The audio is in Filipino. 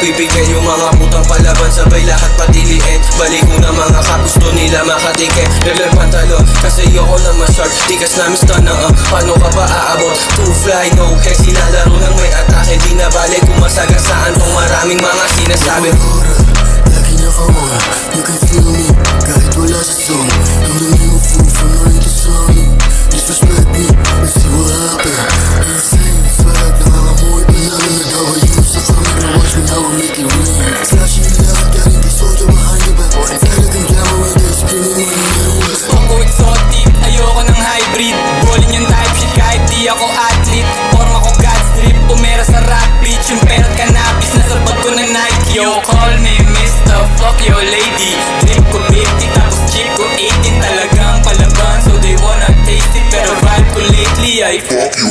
bibigay yung mga putang palaban, sabay lahat patiliin. Balik ko na mga kagusto nila makatikin. Regular pantalon kasi yoko na ma-short. Tikas namin stun na paano ka ba aabot? Too fly, no hex, sinalaro ng may atake. Di na balik kung masagasaan tong maraming mga sinasabi. Lagi naka-on, you can feel me kahit wala sa song. I'm the name of fool from 9 to Sunny. Disrespect me, let's see what happen. Insane, swag, nangangamoy panalo na daw ay use sa camera. Watch me now, I make it rain. Flashing in love, galing di soldier behind the back. Talagang glamour, they're screaming my name. Gusto ko exotic, ayoko ng hybrid. Rolling yung type shit kahit di ako athlete. Forma ko God's drip, pumera sa rap beach. Yung perot cannabis, nasa bag ko ng Nike. Yo, call me Mr. Fuck your lady. Drip ko 50, tapos chick ko 18. Talagang palaban, so they wanna taste it. Pero vibe ko lately ay fuck you